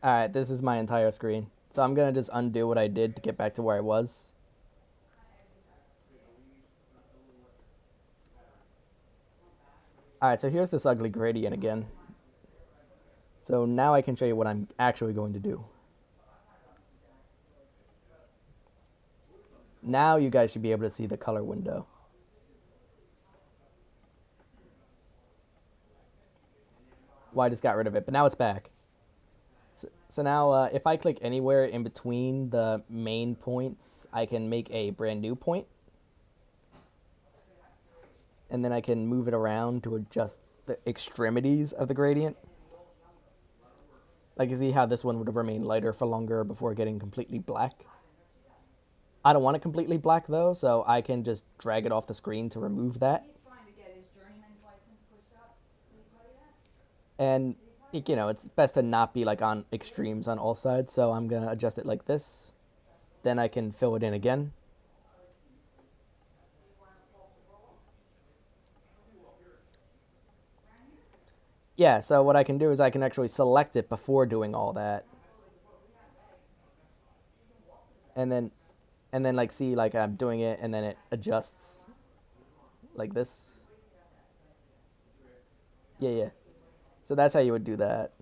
Alright, this is my entire screen. So I'm going to just undo what I did to get back to where I was. Alright, so here's this ugly gradient again. So now I can show you what I'm actually going to do. Now you guys should be able to see the color window. Well, I just got rid of it, but now it's back. So now if I click anywhere in between the main points, I can make a brand new point. And then I can move it around to adjust the extremities of the gradient. Like you see how this one would have remained lighter for longer before getting completely black. I don't want it completely black though, so I can just drag it off the screen to remove that. And you know, it's best to not be like on extremes on all sides, so I'm gonna adjust it like this. Then I can fill it in again. Yeah, so what I can do is I can actually select it before doing all that. And then like see like I'm doing it and then it adjusts like this. Yeah. So that's how you would do that.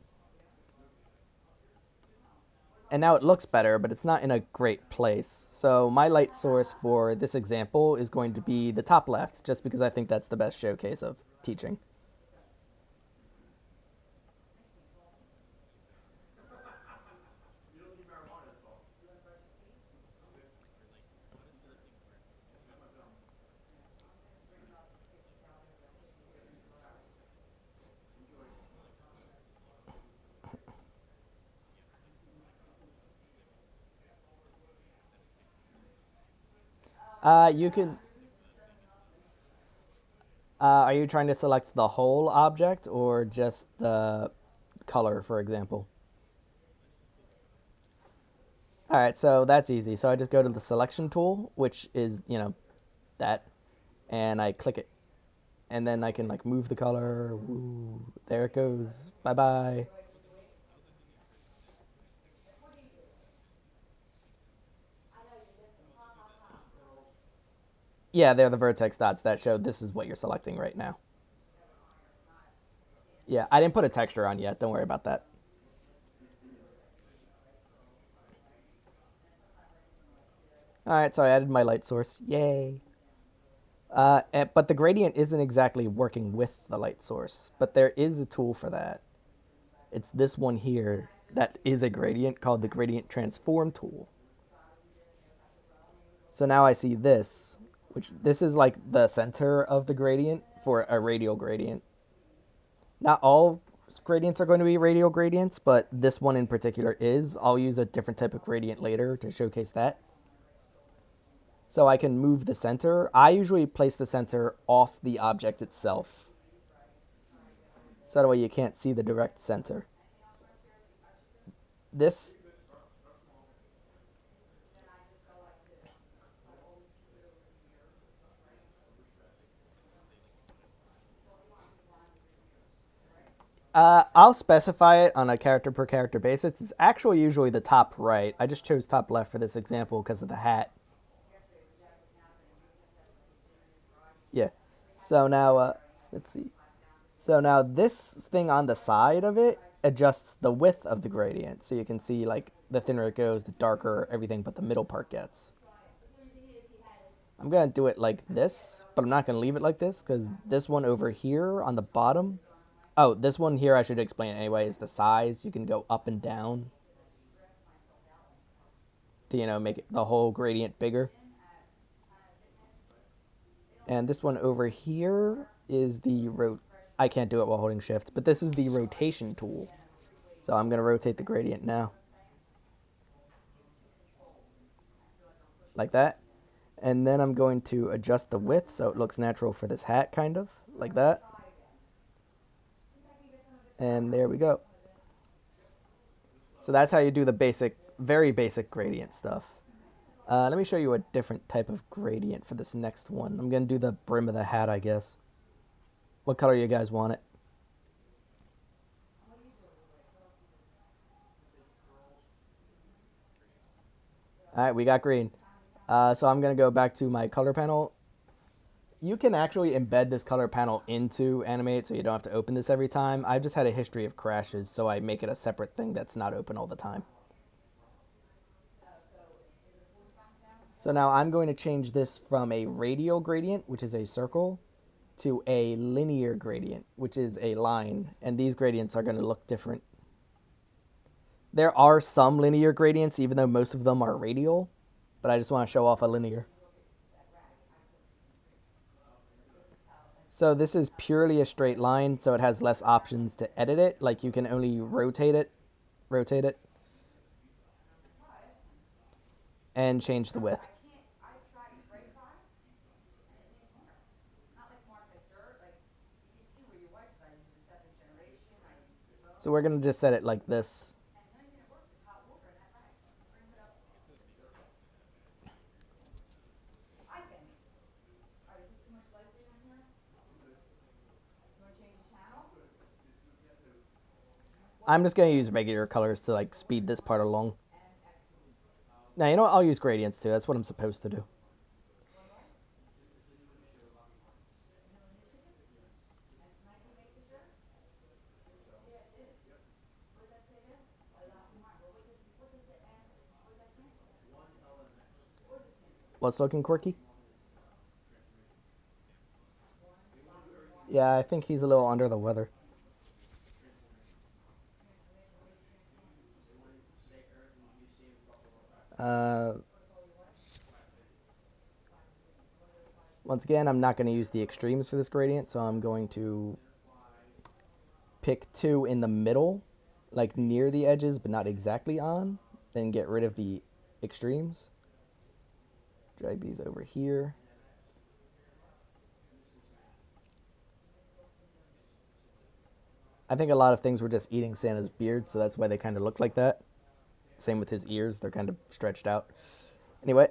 And now it looks better, but it's not in a great place. So my light source for this example is going to be the top left, just because I think that's the best showcase of teaching. You can. Are you trying to select the whole object or just the color, for example? All right, so that's easy. So I just go to the selection tool, which is, you know, that, and I click it. And then I can like move the color. Woo, there it goes. Bye bye. Yeah, they're the vertex dots that show this is what you're selecting right now. Yeah, I didn't put a texture on yet. Don't worry about that. All right, so I added my light source. Yay. But the gradient isn't exactly working with the light source, but there is a tool for that. It's this one here that is a gradient called the gradient transform tool. So now I see this, which this is like the center of the gradient for a radial gradient. Not all gradients are going to be radial gradients, but this one in particular is. I'll use a different type of gradient later to showcase that. So I can move the center. I usually place the center off the object itself. So that way you can't see the direct center. This, I'll specify it on a character per character basis. It's actually usually the top right. I just chose top left for this example because of the hat. Yeah. So now, let's see. So now this thing on the side of it adjusts the width of the gradient. So you can see like the thinner it goes, the darker everything but the middle part gets. I'm going to do it like this, but I'm not going to leave it like this because this one over here on the bottom. Oh, this one here I should explain anyway is the size. You can go up and down to, you know, make it the whole gradient bigger. And this one over here is the I can't do it while holding shift, but this is the rotation tool. So I'm going to rotate the gradient now. Like that. And then I'm going to adjust the width so it looks natural for this hat, kind of. Like that. And there we go. So that's how you do the basic, very basic gradient stuff. Let me show you a different type of gradient for this next one. I'm going to do the brim of the hat, I guess. What color you guys want it? All right, we got green. So I'm going to go back to my color panel. You can actually embed this color panel into Animate, so you don't have to open this every time. I've just had a history of crashes, so I make it a separate thing that's not open all the time. So now I'm going to change this from a radial gradient, which is a circle, to a linear gradient, which is a line. And these gradients are going to look different. There are some linear gradients, even though most of them are radial, but I just want to show off a linear. So this is purely a straight line, so it has less options to edit it. Like you can only rotate it, and change the width. So we're going to just set it like this. I'm just going to use regular colors to like speed this part along. Now, you know what? I'll use gradients too. That's what I'm supposed to do. What's looking quirky? Yeah, I think he's a little under the weather. Uh, once again, I'm not going to use the extremes for this gradient, so I'm going to pick two in the middle, like near the edges, but not exactly on. Then get rid of the extremes. Drag these over here. I think a lot of things were just eating Santa's beard, so that's why they kind of look like that. Same with his ears, they're kind of stretched out. Anyway,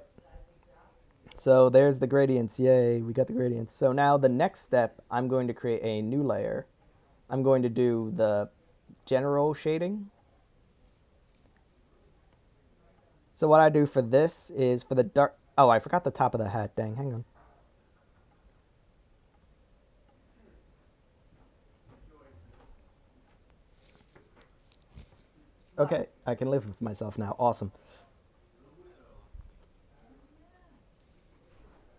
so there's the gradients. Yay, we got the gradients. So now the next step, I'm going to create a new layer. I'm going to do the general shading. So what I do for this is for the dark... Oh, I forgot the top of the hat. Dang, hang on. Okay, I can live with myself now. Awesome.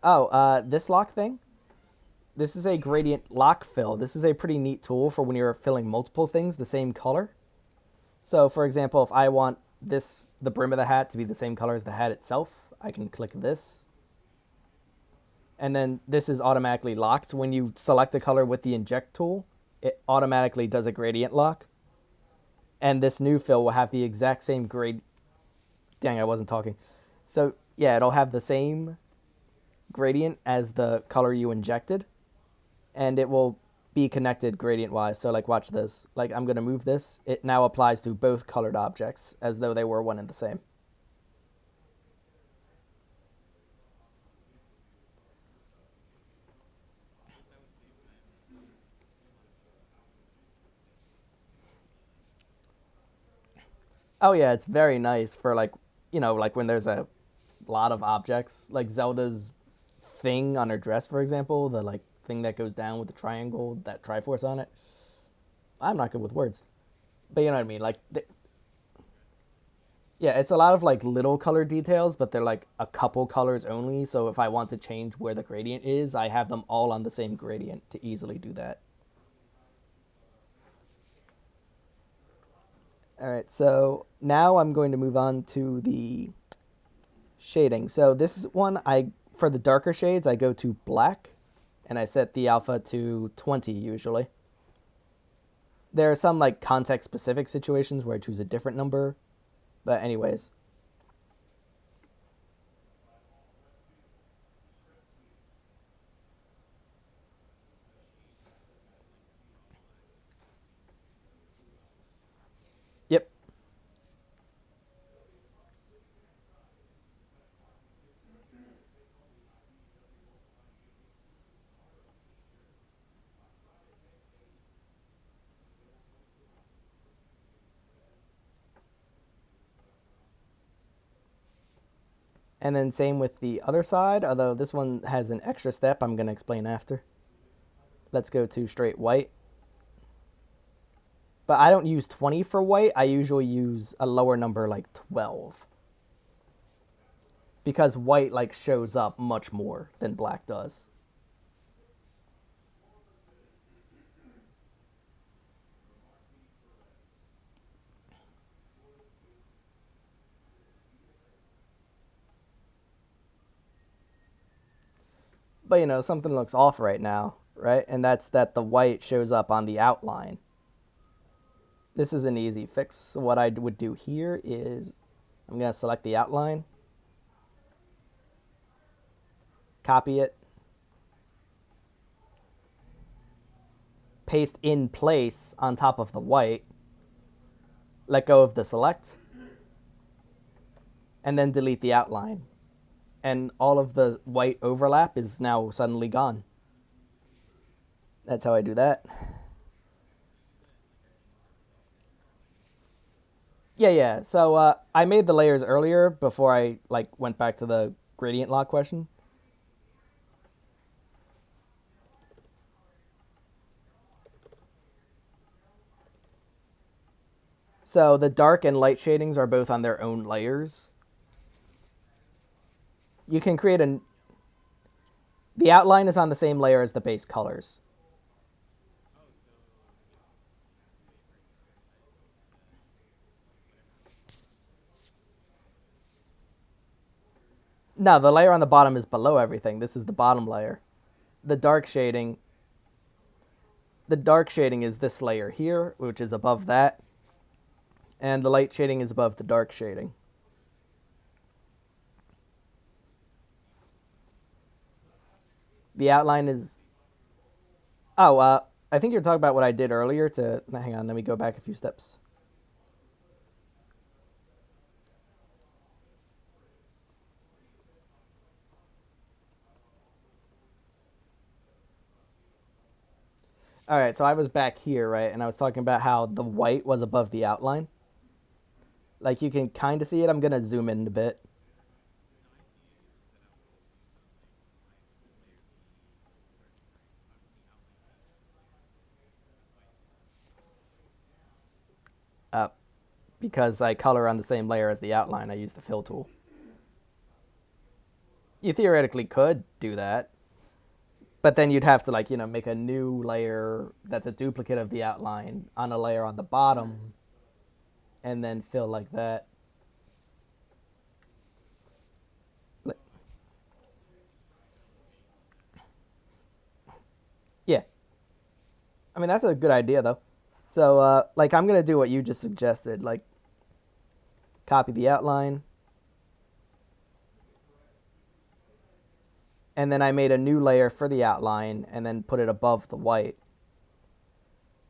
Oh, this lock thing? This is a gradient lock fill. This is a pretty neat tool for when you're filling multiple things the same color. So, for example, if I want the brim of the hat to be the same color as the hat itself, I can click this. And then this is automatically locked. When you select a color with the inject tool, it automatically does a gradient lock. And this new fill will have the exact same grade. Dang, I wasn't talking. So, yeah, it'll have the same gradient as the color you injected. And it will be connected gradient wise. So like watch this. Like I'm going to move this. It now applies to both colored objects as though they were one and the same. Oh yeah, it's very nice for like, like when there's a lot of objects, like Zelda's thing on her dress, for example, the like thing that goes down with the triangle, that Triforce on it. I'm not good with words, but you know what I mean. Like, yeah, it's a lot of like little color details, but they're like a couple colors only. So if I want to change where the gradient is, I have them all on the same gradient to easily do that. All right, so now I'm going to move on to the shading. So this is one for the darker shades, I go to black and I set the alpha to 20 usually. There are some like context specific situations where I choose a different number, but anyways. Yep. And then same with the other side, although this one has an extra step I'm going to explain after. Let's go to straight white. But I don't use 20 for white. I usually use a lower number like 12. Because white like shows up much more than black does. But you know, something looks off right now, right? And that's that the white shows up on the outline. This is an easy fix. So what I would do here is I'm going to select the outline, copy it, paste in place on top of the white, let go of the select, and then delete the outline. And all of the white overlap is now suddenly gone. That's how I do that. Yeah. So I made the layers earlier before I like went back to the gradient lock question. So the dark and light shadings are both on their own layers. You can create a... The outline is on the same layer as the base colors. No, the layer on the bottom is below everything. This is the bottom layer. The dark shading... The dark shading is this layer here, which is above that. And the light shading is above the dark shading. The outline is... Oh, I think you're talking about what I did earlier to... Hang on, let me go back a few steps. All right, so I was back here, right? And I was talking about how the white was above the outline. Like, you can kind of see it. I'm going to zoom in a bit. Because I color on the same layer as the outline, I use the fill tool. You theoretically could do that, but then you'd have to, like, you know, make a new layer that's a duplicate of the outline on a layer on the bottom and then fill like that. Yeah. I mean, that's a good idea, though. So, like, I'm going to do what you just suggested. Like, copy the outline. And then I made a new layer for the outline and then put it above the white.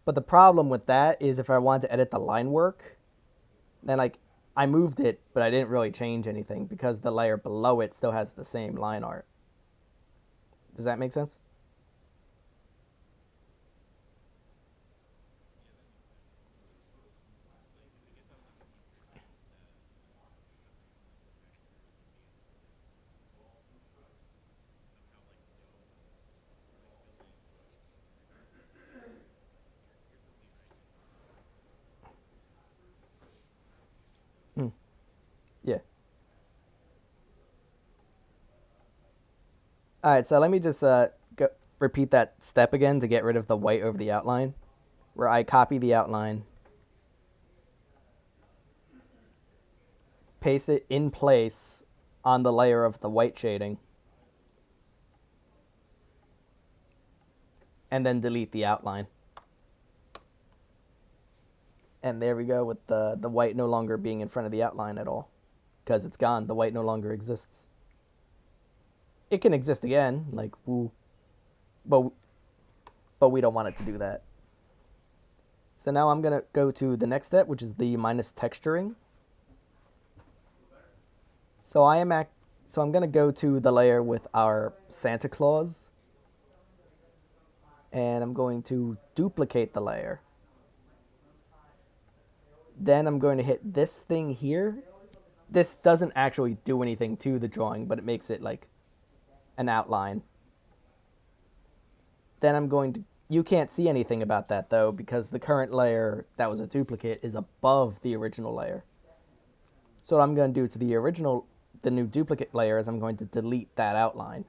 But the problem with that is if I wanted to edit the line work, then, like, I moved it, but I didn't really change anything because the layer below it still has the same line art. Does that make sense? Yeah. All right, so let me just repeat that step again to get rid of the white over the outline, where I copy the outline, paste it in place on the layer of the white shading, and then delete the outline. And there we go with the white no longer being in front of the outline at all. Because it's gone. The white no longer exists. It can exist again, like woo. But we don't want it to do that. So now I'm going to go to the next step, which is the minus texturing. So I'm going to go to the layer with our Santa Claus. And I'm going to duplicate the layer. Then I'm going to hit this thing here this doesn't actually do anything to the drawing, but it makes it like an outline. Then I'm going to, you can't see anything about that though, because the current layer that was a duplicate is above the original layer. So what I'm going to do to the new duplicate layer is I'm going to delete that outline.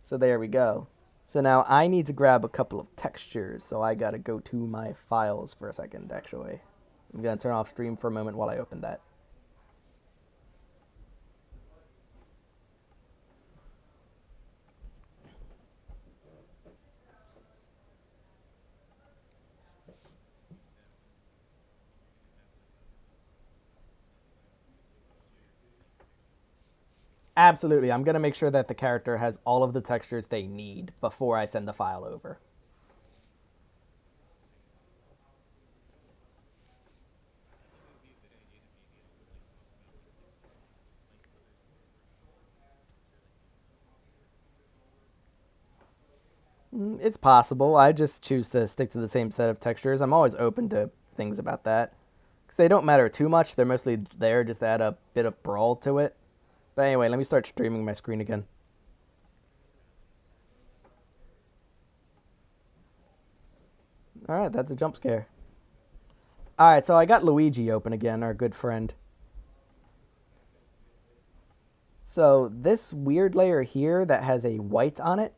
So there we go. So now I need to grab a couple of textures, so I gotta go to my files for a second, actually. I'm gonna turn off stream for a moment while I open that. Absolutely, I'm gonna make sure that the character has all of the textures they need before I send the file over. It's possible. I just choose to stick to the same set of textures. I'm always open to things about that. Because they don't matter too much. They're mostly there just to add a bit of brawl to it. But anyway, let me start streaming my screen again. Alright, that's a jump scare. Alright, so I got Luigi open again, our good friend. So this weird layer here that has a white on it,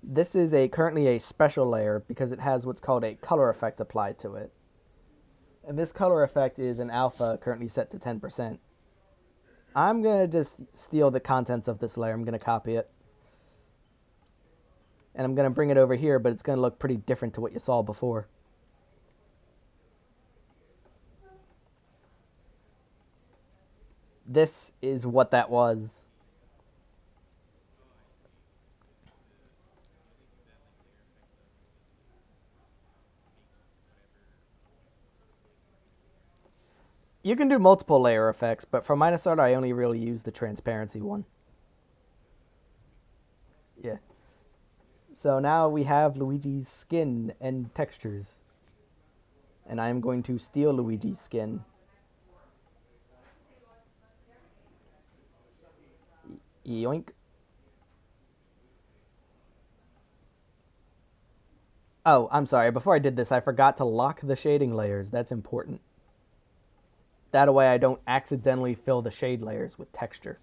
this is currently a special layer because it has what's called a color effect applied to it. And this color effect is an alpha currently set to 10%. I'm going to just steal the contents of this layer. I'm going to copy it. And I'm going to bring it over here, but it's going to look pretty different to what you saw before. This is what that was. You can do multiple layer effects, but for Minus Art, I only really use the transparency one. Yeah. So now we have Luigi's skin and textures. And I'm going to steal Luigi's skin. Yoink. Oh, I'm sorry. Before I did this, I forgot to lock the shading layers. That's important. That way I don't accidentally fill the shade layers with texture.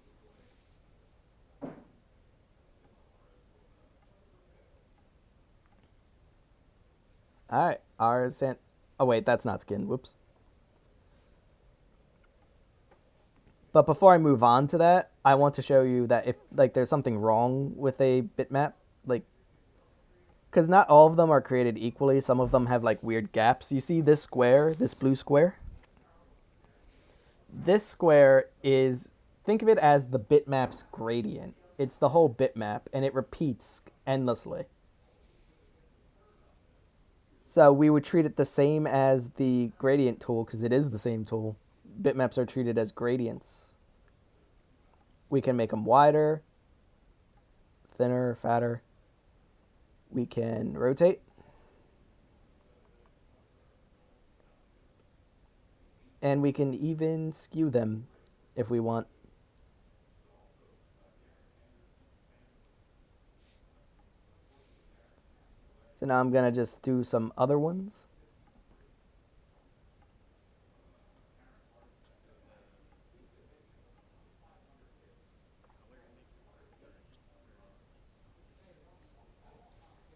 Alright, oh wait, that's not skin, whoops. But before I move on to that, I want to show you that if there's something wrong with a bitmap, because not all of them are created equally. Some of them have weird gaps. You see this square, this blue square? This square is, think of it as the bitmap's gradient. It's the whole bitmap, and it repeats endlessly. So we would treat it the same as the gradient tool, because it is the same tool. Bitmaps are treated as gradients. We can make them wider, thinner, fatter. We can rotate. And we can even skew them if we want. So now I'm going to just do some other ones.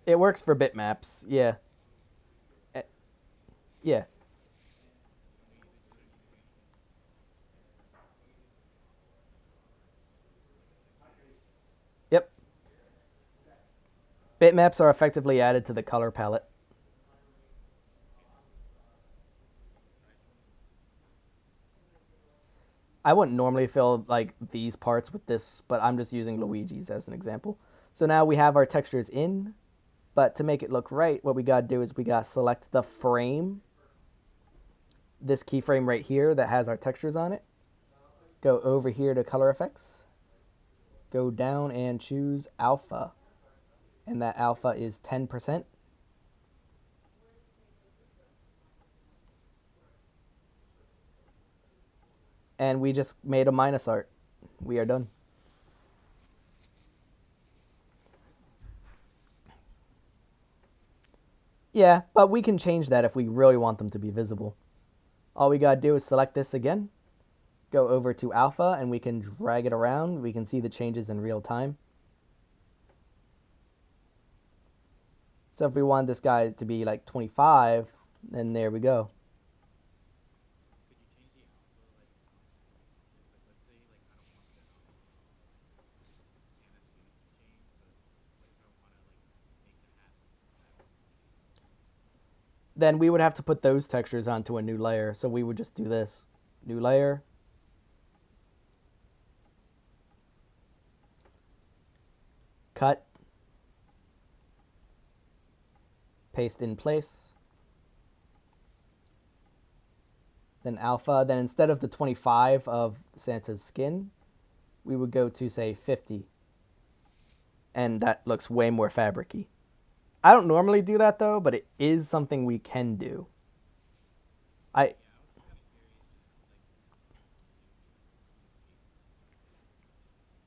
It works for bitmaps, yeah. Yeah. Yep. Bitmaps are effectively added to the color palette. I wouldn't normally fill these parts with this, but I'm just using Luigi's as an example. So now we have our textures in, but to make it look right, what we gotta do is we gotta select the frame, this keyframe right here that has our textures on it. Go over here to color effects. Go down and choose alpha. And that alpha is 10%. And we just made a minus art. We are done. Yeah, but we can change that if we really want them to be visible. All we gotta do is select this again, go over to alpha, and we can drag it around. We can see the changes in real time. So if we want this guy to be like 25, then there we go. Then we would have to put those textures onto a new layer. So we would just do this. New layer. Cut. Paste in place. Then alpha. Then instead of the 25 of Santa's skin, we would go to, say, 50. And that looks way more fabric-y. I don't normally do that, though, but it is something we can do.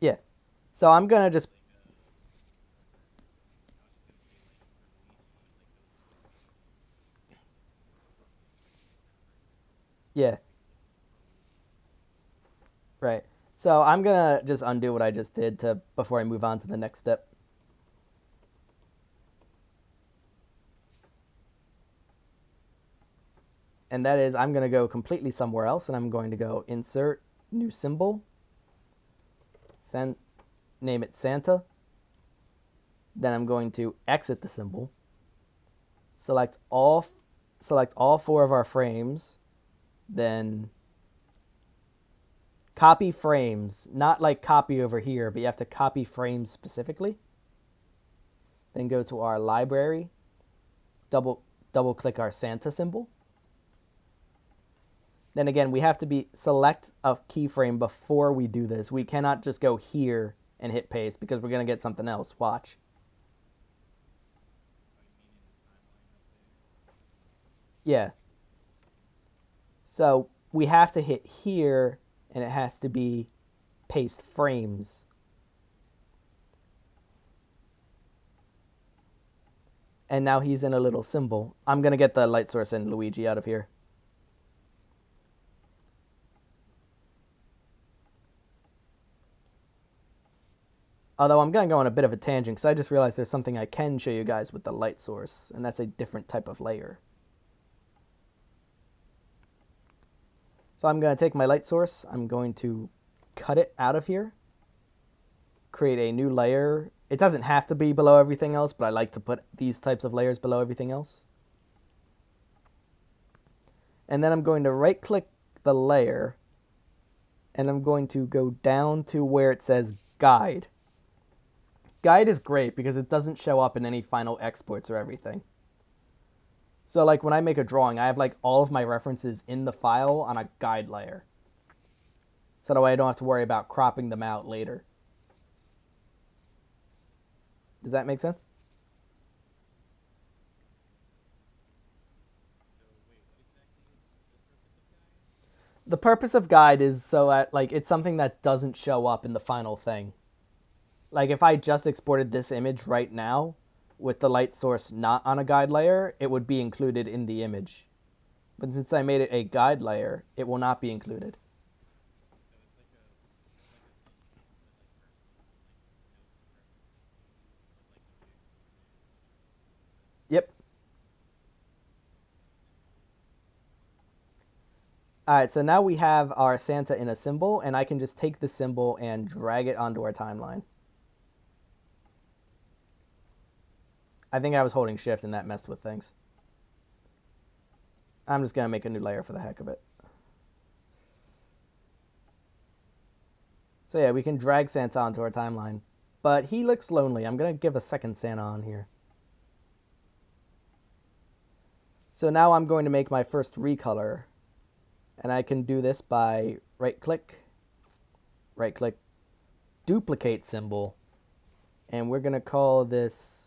Yeah. So I'm going to just... Yeah. Right. So I'm going to just undo what I just did before I move on to the next step. And that is, I'm going to go completely somewhere else, and I'm going to go insert new symbol, name it Santa. Then I'm going to exit the symbol, select all 4 of our frames, then copy frames, not like copy over here, but you have to copy frames specifically. Then go to our library, double click our Santa symbol. Then again, we have to select a keyframe before we do this. We cannot just go here and hit paste because we're going to get something else. Watch. Yeah. So we have to hit here, and it has to be paste frames. And now he's in a little symbol. I'm going to get the light source and Luigi out of here. Although I'm going to go on a bit of a tangent because I just realized there's something I can show you guys with the light source, and that's a different type of layer. So I'm going to take my light source, I'm going to cut it out of here, create a new layer. It doesn't have to be below everything else, but I like to put these types of layers below everything else. And then I'm going to right click the layer, and I'm going to go down to where it says guide. Guide is great because it doesn't show up in any final exports or everything. So like when I make a drawing, I have like all of my references in the file on a guide layer. So that way I don't have to worry about cropping them out later. Does that make sense? The purpose of guide is so that like it's something that doesn't show up in the final thing. Like if I just exported this image right now with the light source not on a guide layer, it would be included in the image. But since I made it a guide layer, it will not be included. Yep. Alright, so now we have our Santa in a symbol, and I can just take the symbol and drag it onto our timeline. I think I was holding shift and that messed with things. I'm just going to make a new layer for the heck of it. So yeah, we can drag Santa onto our timeline. But he looks lonely. I'm going to give a second Santa on here. So now I'm going to make my first recolor. And I can do this by right click, duplicate symbol. And we're going to call this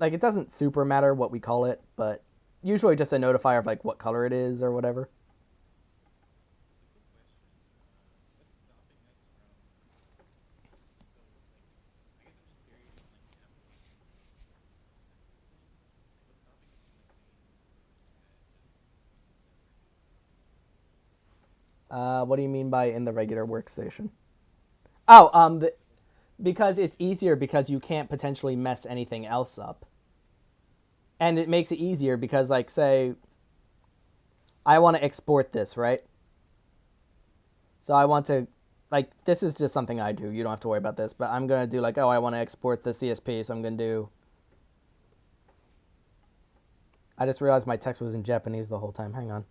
like it doesn't super matter what we call it, but usually just a notifier of like what color it is or whatever. What do you mean by in the regular workstation? Oh, because it's easier because you can't potentially mess anything else up. And it makes it easier because, like, say, I want to export this, right? So I want to, like, this is just something I do. You don't have to worry about this, but I'm going to do, like, oh, I want to export the CSP, so I'm going to do. I just realized my text was in Japanese the whole time. Hang on.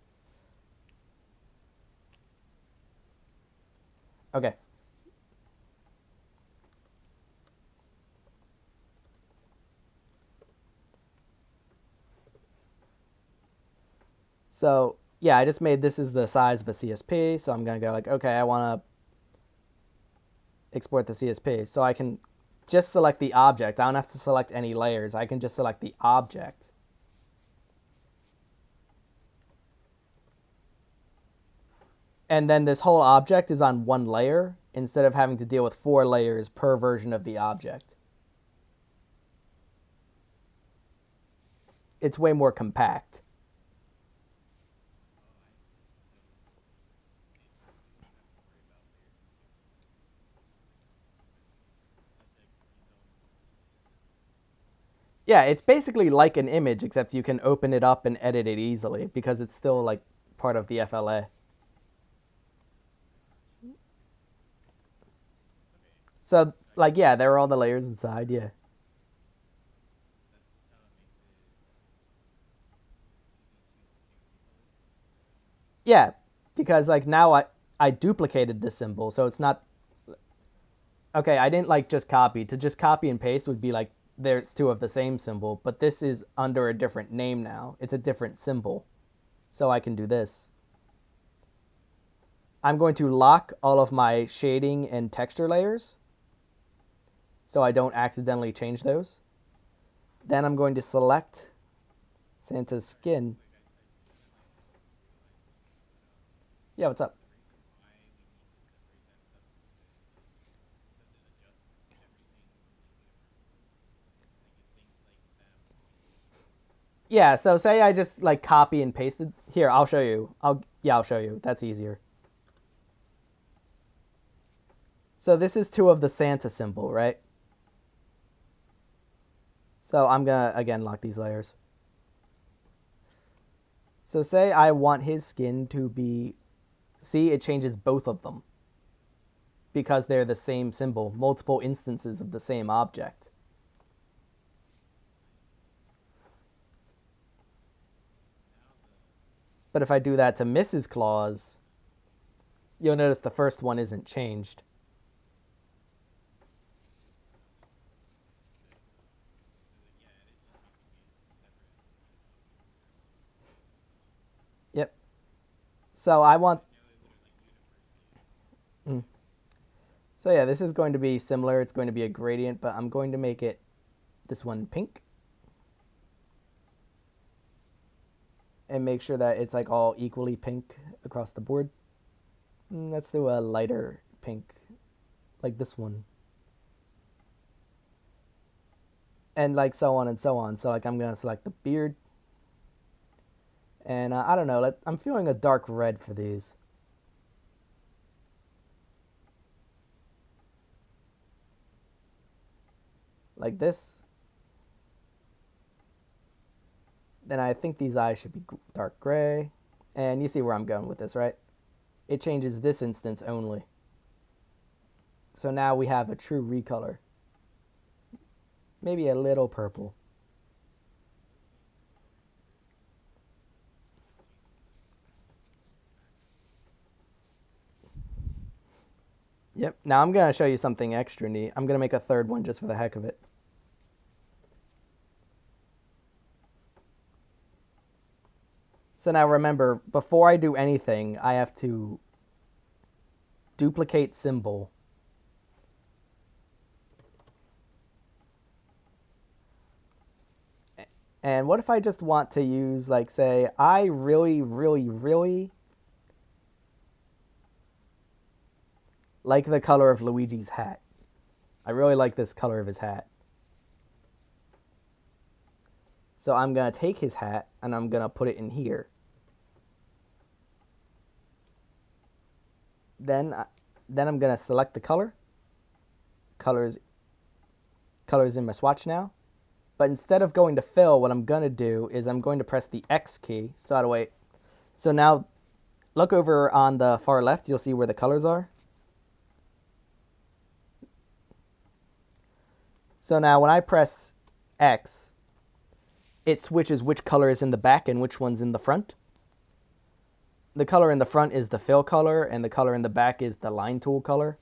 Okay. So, yeah, I just made this is the size of a CSP, so I'm going to go like, okay, I want to export the CSP. So I can just select the object. I don't have to select any layers. I can just select the object. And then this whole object is on one layer instead of having to deal with 4 layers per version of the object. It's way more compact. Yeah, it's basically like an image, except you can open it up and edit it easily because it's still like part of the FLA. So, like, yeah, there are all the layers inside, yeah. Yeah, because, like, now I duplicated this symbol, so it's not. Okay, I didn't, like, just copy. To just copy and paste would be like, there's two of the same symbol, but this is under a different name now. It's a different symbol. So I can do this. I'm going to lock all of my shading and texture layers so I don't accidentally change those. Then I'm going to select Santa's skin. Yeah, what's up? Yeah, so say I just like copy and pasted. Here, I'll show you. I'll show you. That's easier. So this is two of the Santa symbol, right? So I'm gonna again lock these layers. So say I want his skin to be, see, it changes both of them because they're the same symbol, multiple instances of the same object. But if I do that to Mrs. Claus, you'll notice the first one isn't changed. Yep. So I want. Mm. So yeah, this is going to be similar. It's going to be a gradient, but I'm going to make it this one pink. And make sure that it's like all equally pink across the board. Let's do a lighter pink, like this one. And like so on and so on. So like I'm gonna select the beard, and I don't know. I'm feeling a dark red for these. Like this. Then I think these eyes should be dark gray. And you see where I'm going with this, right? It changes this instance only. So now we have a true recolor. Maybe a little purple. Yep. Now I'm going to show you something extra neat. I'm going to make a third one just for the heck of it. So now remember, before I do anything, I have to duplicate symbol. And what if I just want to use, like, say, I really, really, really like the color of Luigi's hat. I really like this color of his hat. So I'm going to take his hat and I'm going to put it in here. Then, then I'm going to select the color. Colors in my swatch now. But instead of going to fill, what I'm going to do is I'm going to press the X key. So how do I... So now, look over on the far left. You'll see where the colors are. So now when I press X, it switches which color is in the back and which one's in the front. The color in the front is the fill color, and the color in the back is the line tool color.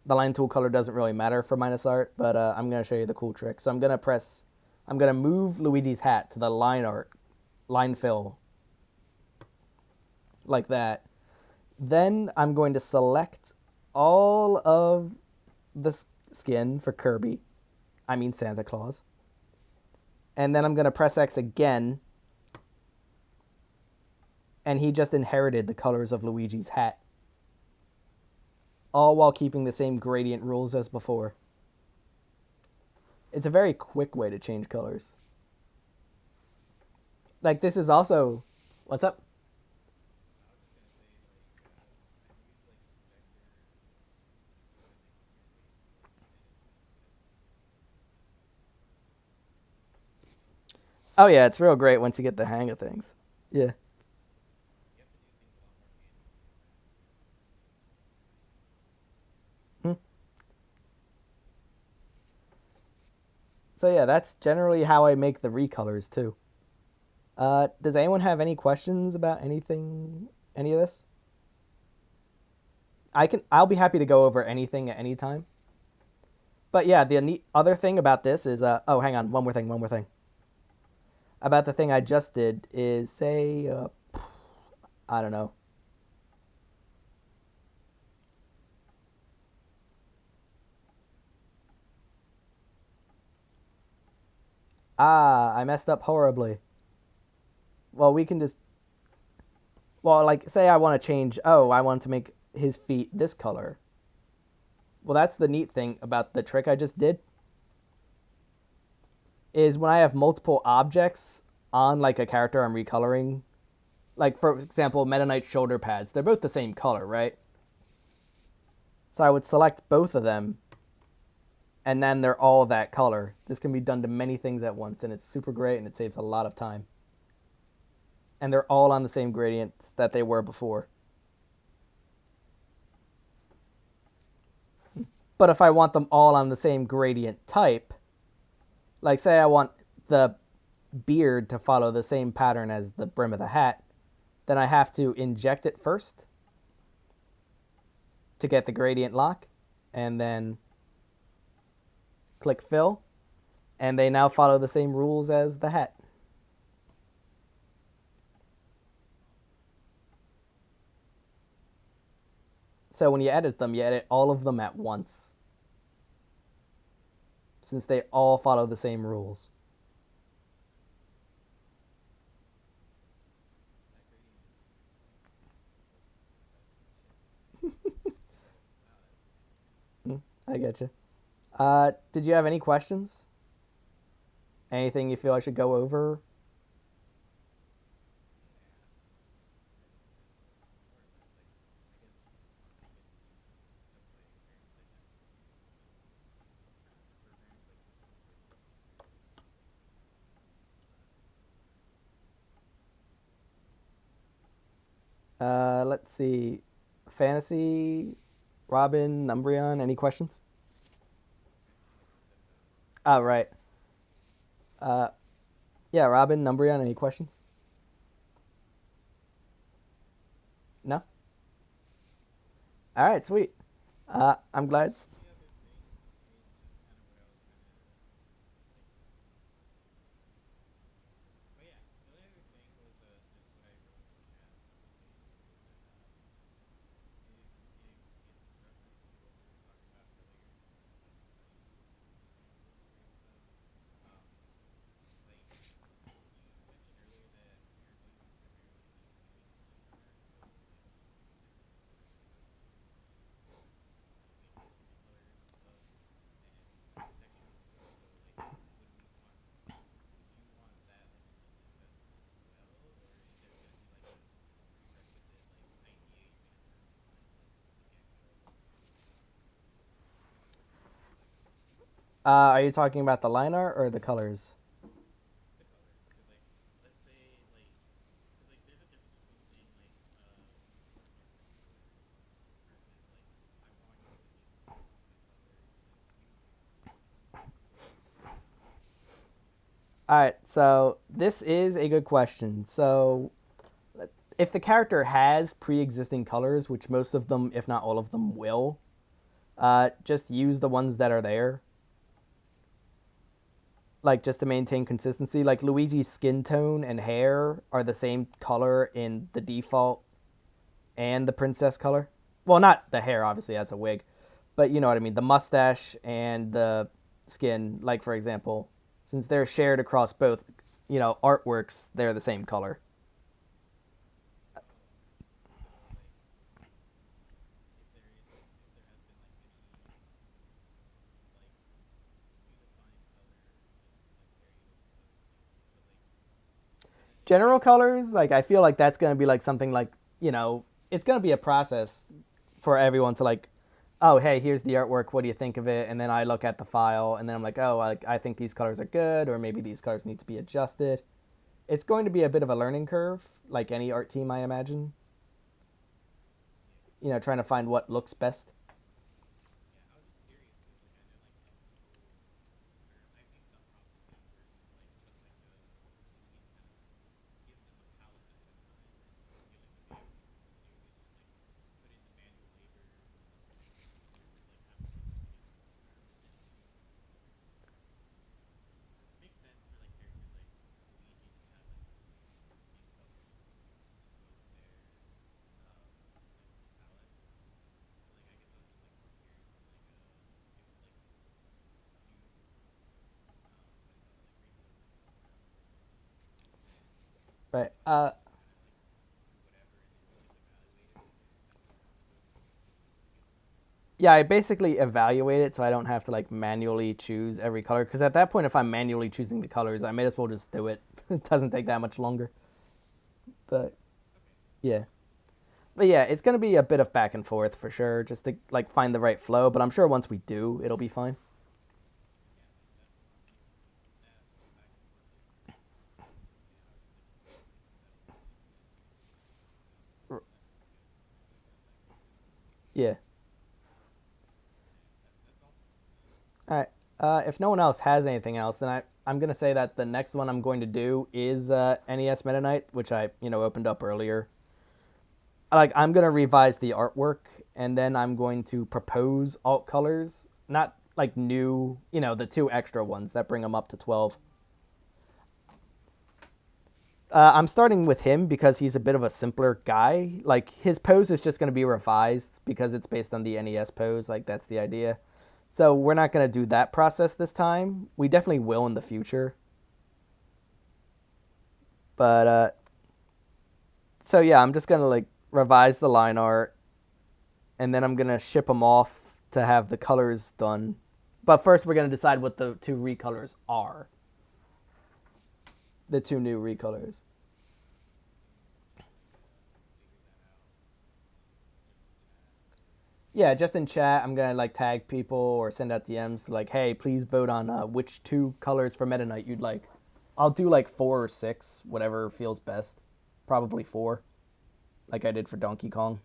The line tool color doesn't really matter for Minus Art, but I'm going to show you the cool trick. So I'm going to move Luigi's hat to the line fill, like that. Then I'm going to select all of the skin for Kirby. I mean Santa Claus. And then I'm going to press X again. And he just inherited the colors of Luigi's hat. All while keeping the same gradient rules as before. It's a very quick way to change colors. Like, this is also... What's up? Oh yeah, it's real great once you get the hang of things. Yeah. Hmm. So yeah, that's generally how I make the recolors too. Does anyone have any questions about any of this? I'll be happy to go over anything at any time. But yeah, the neat other thing about this is, oh, hang on, one more thing. About the thing I just did is say, I don't know. I messed up horribly. Well, we can just, well, like, say I want to change, oh, I want to make his feet this color. Well, that's the neat thing about the trick I just did. Is when I have multiple objects on, like, a character I'm recoloring. Like, for example, Meta Knight's shoulder pads. They're both the same color, right? So I would select both of them, and then they're all that color. This can be done to many things at once, and it's super great, and it saves a lot of time. And they're all on the same gradients that they were before. But if I want them all on the same gradient type, like say I want the beard to follow the same pattern as the brim of the hat, then I have to inject it first to get the gradient lock, and then click fill, and they now follow the same rules as the hat. So when you edit them, you edit all of them at once, since they all follow the same rules. I get you. Did you have any questions? Anything you feel I should go over? Let's see. Fantasy, Robin, Umbreon, any questions? Oh, right. Uh, yeah, Robin, Umbreon, any questions? No? All right, sweet. I'm glad. Are you talking about the line art or the colors? All right, so this is a good question. So, if the character has pre-existing colors, which most of them, if not all of them, will, just use the ones that are there, like just to maintain consistency. Like Luigi's skin tone and hair are the same color in the default and the princess color. Well, not the hair, obviously, that's a wig, but you know what I mean. The mustache and the skin, like for example, since they're shared across both, artworks, they're the same color. General colors, like I feel like that's gonna be like something like it's gonna be a process for everyone to like, oh hey, here's the artwork. What do you think of it? And then I look at the file, and then I'm like, oh, I think these colors are good, or maybe these colors need to be adjusted. It's going to be a bit of a learning curve, like any art team, I imagine. Trying to find what looks best. Right. Yeah, I basically evaluate it so I don't have to like manually choose every color. Because at that point, if I'm manually choosing the colors, I may as well just do it. It doesn't take that much longer. But yeah. But yeah, it's gonna be a bit of back and forth for sure, just to like find the right flow. But I'm sure once we do, it'll be fine. Yeah. All right. If no one else has anything else, then I'm gonna say that the next one I'm going to do is NES Meta Knight, which I opened up earlier. Like I'm gonna revise the artwork, and then I'm going to propose alt colors, not like new, the two extra ones that bring them up to 12. I'm starting with him because he's a bit of a simpler guy. Like his pose is just going to be revised because it's based on the NES pose. Like that's the idea. So we're not going to do that process this time. We definitely will in the future. But so yeah, I'm just going to like revise the line art, and then I'm going to ship them off to have the colors done. But first, we're going to decide what the two recolors are. The two new recolors. Yeah, just in chat, I'm gonna like tag people or send out DMs like, "Hey, please vote on which two colors for Meta Knight you'd like." I'll do like four or six, whatever feels best. Probably four, like I did for Donkey Kong.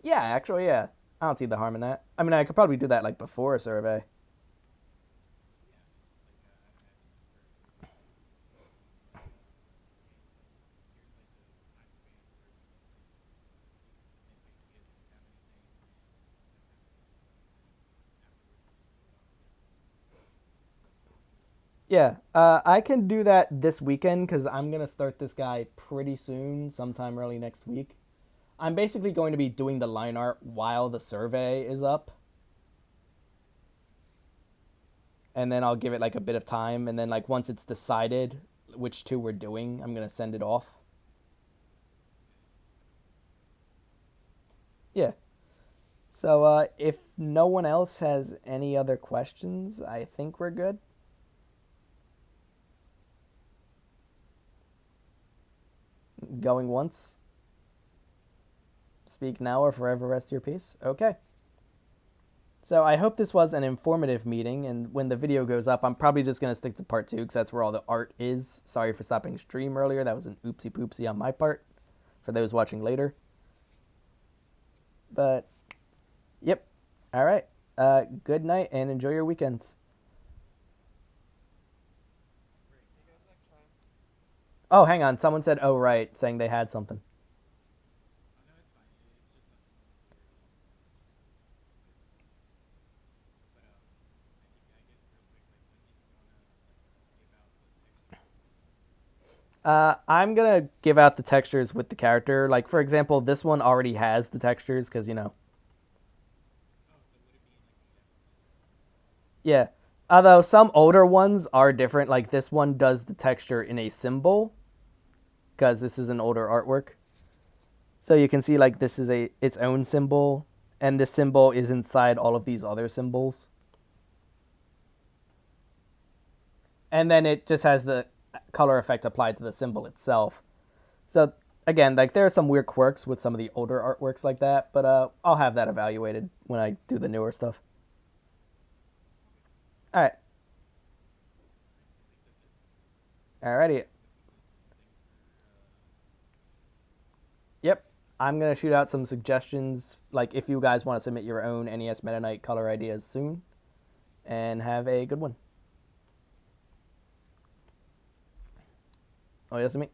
Yeah, actually, yeah. I don't see the harm in that. I mean, I could probably do that like before a survey. Yeah, I can do that this weekend because I'm gonna start this guy pretty soon, sometime early next week. I'm basically going to be doing the line art while the survey is up, and then I'll give it like a bit of time, and then like once it's decided which two we're doing, I'm gonna send it off. Yeah. So if no one else has any other questions, I think we're good. Going once, Speak now or forever rest your peace. Okay. So I hope this was an informative meeting, and when the video goes up, I'm probably just going to stick to part 2 because that's where all the art is. Sorry for stopping stream earlier. That was an oopsie poopsie on my part for those watching later. But, yep. All right. Good night and enjoy your weekends. Oh, hang on. Someone said, oh, right, saying they had something. I'm going to give out the textures with the character. Like, for example, this one already has the textures because, you know. Yeah. Although some older ones are different. Like, this one does the texture in a symbol because this is an older artwork. So you can see, like, this is its own symbol, and this symbol is inside all of these other symbols. And then it just has the color effect applied to the symbol itself. So again, like there are some weird quirks with some of the older artworks like that, but I'll have that evaluated when I do the newer stuff. All right. Alrighty. Yep. I'm gonna shoot out some suggestions, like if you guys want to submit your own NES Meta Knight color ideas soon, and have a good one. Oh, yes, me.